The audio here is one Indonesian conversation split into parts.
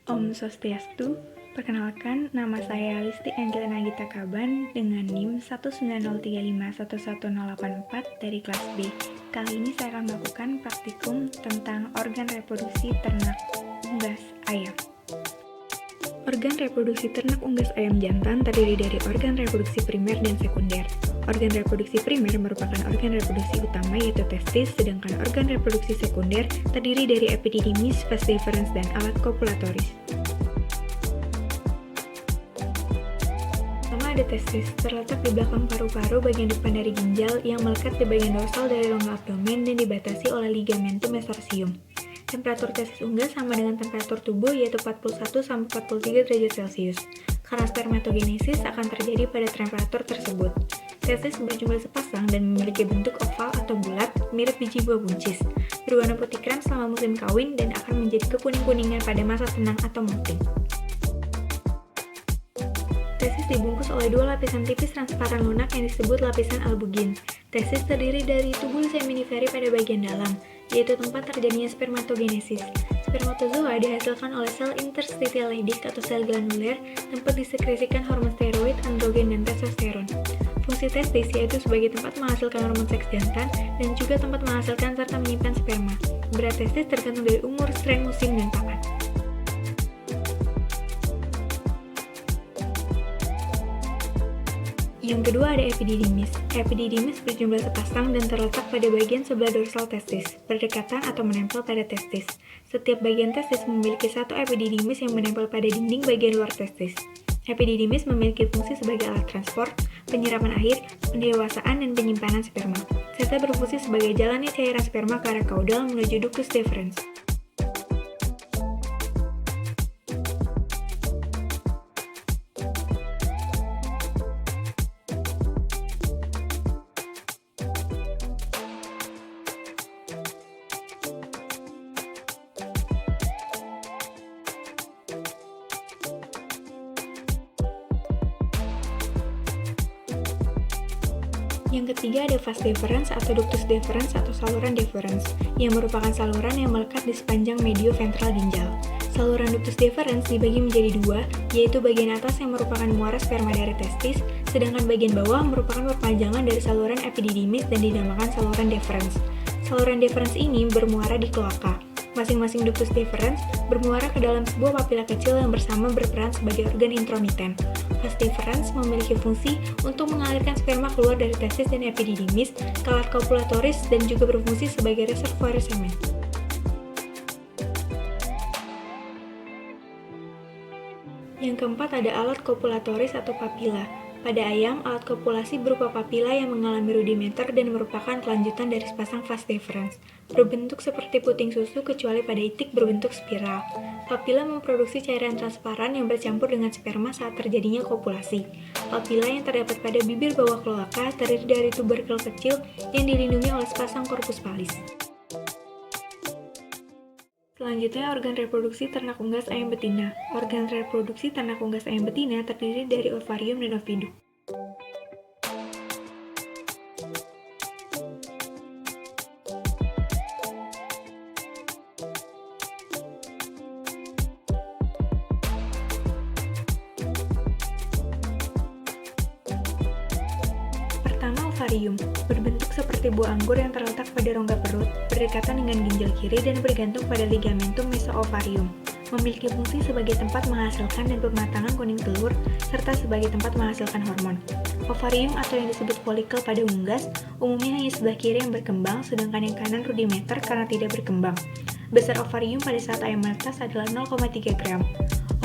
Om Swastiastu, perkenalkan nama saya Listi Angelina Gita Kaban dengan NIM 190351184 dari kelas B. Kali ini saya akan melakukan praktikum tentang organ reproduksi ternak unggas ayam. Organ reproduksi ternak unggas ayam jantan terdiri dari organ reproduksi primer dan sekunder. Organ reproduksi primer merupakan organ reproduksi utama yaitu testis, sedangkan organ reproduksi sekunder terdiri dari epididymis, vas deferens, dan alat kopulatoris. Pertama ada testis, terletak di belakang paru-paru bagian depan dari ginjal yang melekat di bagian dorsal dari rongga abdomen dan dibatasi oleh ligamentum mesorsium. Temperatur testis unggas sama dengan temperatur tubuh yaitu 41-43 derajat Celcius. Karena spermatogenesis akan terjadi pada temperatur tersebut. Testis berjumlah sepasang dan memiliki bentuk oval atau bulat, mirip biji buah buncis. Berwarna putih krem selama musim kawin dan akan menjadi kekuning-kuningan pada masa tenang atau molting. Testis dibungkus oleh dua lapisan tipis transparan lunak yang disebut lapisan albugin. Testis terdiri dari tubul seminiferi pada bagian dalam, yaitu tempat terjadinya spermatogenesis. Spermatozoa dihasilkan oleh sel interstitial leydig atau sel granuler, tempat disekresikan hormon steroid, androgen, dan testosteron. Fungsi testis yaitu sebagai tempat menghasilkan hormon seks jantan dan juga tempat menghasilkan serta menyimpan sperma. Berat testis tergantung dari umur, strain, musim, dan pakan. Yang kedua ada epididymis. Epididymis berjumlah sepasang dan terletak pada bagian sebelah dorsal testis, berdekatan atau menempel pada testis. Setiap bagian testis memiliki satu epididymis yang menempel pada dinding bagian luar testis. Epididymis memiliki fungsi sebagai alat transport, penyerapan air, pendewasaan, dan penyimpanan sperma, serta berfungsi sebagai jalannya cairan sperma ke arah kaudal menuju ductus deferens. Yang ketiga ada vas deferens atau ductus deferens atau saluran deferens, yang merupakan saluran yang melekat di sepanjang medioventral ginjal. Saluran ductus deferens dibagi menjadi dua, yaitu bagian atas yang merupakan muara sperma dari testis, sedangkan bagian bawah merupakan perpanjangan dari saluran epididymis dan dinamakan saluran deferens. Saluran deferens ini bermuara di kloaka. Masing-masing ductus deferens bermuara ke dalam sebuah papila kecil yang bersama berperan sebagai organ intromiten. Vas deferens memiliki fungsi untuk mengalirkan sperma keluar dari testis dan epididymis ke alat kopulatoris dan juga berfungsi sebagai reservoir semen. Yang keempat ada alat kopulatoris atau papila. Pada ayam, alat kopulasi berupa papila yang mengalami rudimenter dan merupakan kelanjutan dari sepasang vas deferens. Berbentuk seperti puting susu kecuali pada itik berbentuk spiral. Papila memproduksi cairan transparan yang bercampur dengan sperma saat terjadinya kopulasi. Papila yang terdapat pada bibir bawah kloaka terdiri dari tuberkel kecil yang dilindungi oleh sepasang corpus pallis. Selanjutnya, organ reproduksi ternak unggas ayam betina. Organ reproduksi ternak unggas ayam betina terdiri dari ovarium dan oviduk. Pertama, ovarium. Berbentuk seperti buah anggur yang terletak pada rongga perut, berdekatan dengan ginjal kiri dan bergantung pada ligamentum mesoovarium. Memiliki fungsi sebagai tempat menghasilkan dan pematangan kuning telur, serta sebagai tempat menghasilkan hormon. Ovarium atau yang disebut folikel pada unggas, umumnya hanya sebelah kiri yang berkembang, sedangkan yang kanan rudimenter karena tidak berkembang. Besar ovarium pada saat ayam menetas adalah 0,3 gram.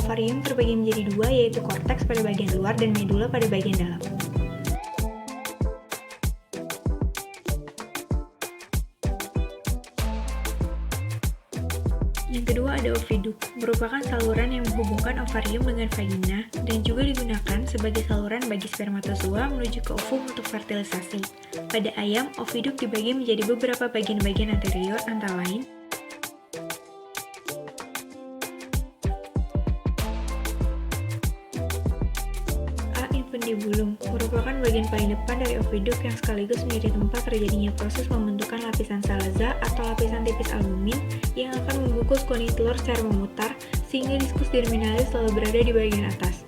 Ovarium terbagi menjadi dua, yaitu korteks pada bagian luar dan medula pada bagian dalam. Yang kedua ada oviduk, merupakan saluran yang menghubungkan ovarium dengan vagina dan juga digunakan sebagai saluran bagi spermatozoa menuju ke ovum untuk fertilisasi. Pada ayam, oviduk dibagi menjadi beberapa bagian-bagian anterior antara lain infundibulum, merupakan bagian paling depan dari oviduk yang sekaligus menjadi tempat terjadinya proses pembentukan lapisan salaza atau lapisan tipis albumin yang akan membungkus kuning telur secara memutar sehingga diskus terminalis selalu berada di bagian atas.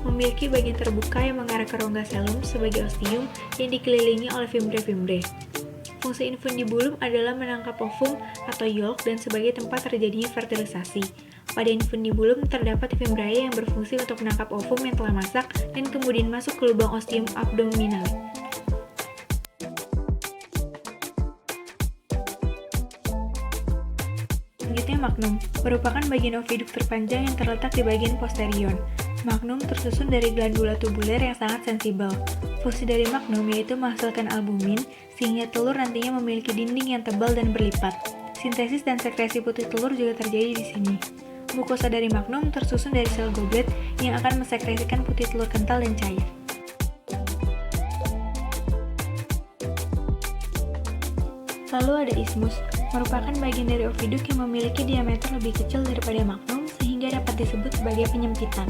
Memiliki bagian terbuka yang mengarah ke rongga selum sebagai ostium yang dikelilingi oleh fimbre-fimbre. Fungsi infundibulum adalah menangkap ovum atau yolk dan sebagai tempat terjadinya fertilisasi. Pada infundibulum terdapat fimbrae yang berfungsi untuk menangkap ovum yang telah masak dan kemudian masuk ke lubang ostium abdominale. Selanjutnya magnum, merupakan bagian oviduk terpanjang yang terletak di bagian posterior. Magnum tersusun dari glandula tubuler yang sangat sensibel. Fungsi dari magnum yaitu menghasilkan albumin, sehingga telur nantinya memiliki dinding yang tebal dan berlipat. Sintesis dan sekresi putih telur juga terjadi di sini. Mukosa dari magnum tersusun dari sel goblet yang akan mensekresikan putih telur kental dan cair. Lalu ada ismus, merupakan bagian dari oviduk yang memiliki diameter lebih kecil daripada magnum sehingga dapat disebut sebagai penyempitan.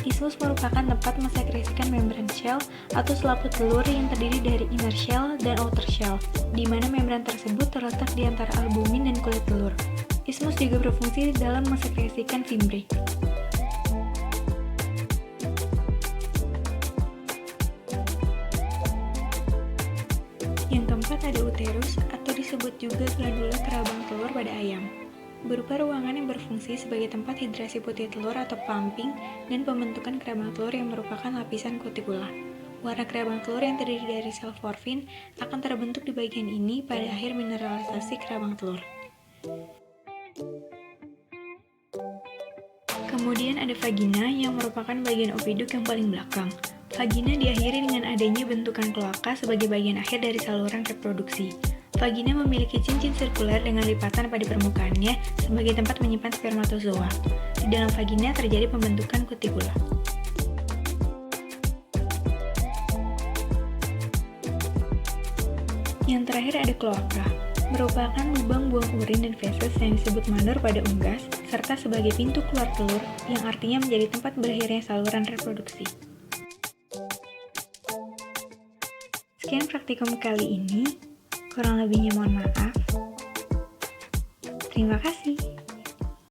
Ismus merupakan tempat mensekresikan membran shell atau selaput telur yang terdiri dari inner shell dan outer shell, di mana membran tersebut terletak di antara albumin dan kulit telur. Ismus juga berfungsi dalam mensekresikan fimbre. Yang keempat ada uterus atau disebut juga glandula kerabang telur pada ayam. Berupa ruangan yang berfungsi sebagai tempat hidrasi putih telur atau pumping dan pembentukan kerabang telur yang merupakan lapisan kutikula. Warna kerabang telur yang terdiri dari sel forfin akan terbentuk di bagian ini pada akhir mineralisasi kerabang telur. Kemudian ada vagina yang merupakan bagian oviduk yang paling belakang. Vagina diakhiri dengan adanya bentukan kloaka sebagai bagian akhir dari saluran reproduksi. Vagina memiliki cincin sirkuler dengan lipatan pada permukaannya sebagai tempat menyimpan spermatozoa. Di dalam vagina terjadi pembentukan kutikula. Yang terakhir ada kloaka, merupakan lubang buang urin dan feses yang disebut manur pada unggas, serta sebagai pintu keluar telur yang artinya menjadi tempat berakhirnya saluran reproduksi. Sekian praktikum kali ini. Kurang lebihnya mohon maaf. Terima kasih.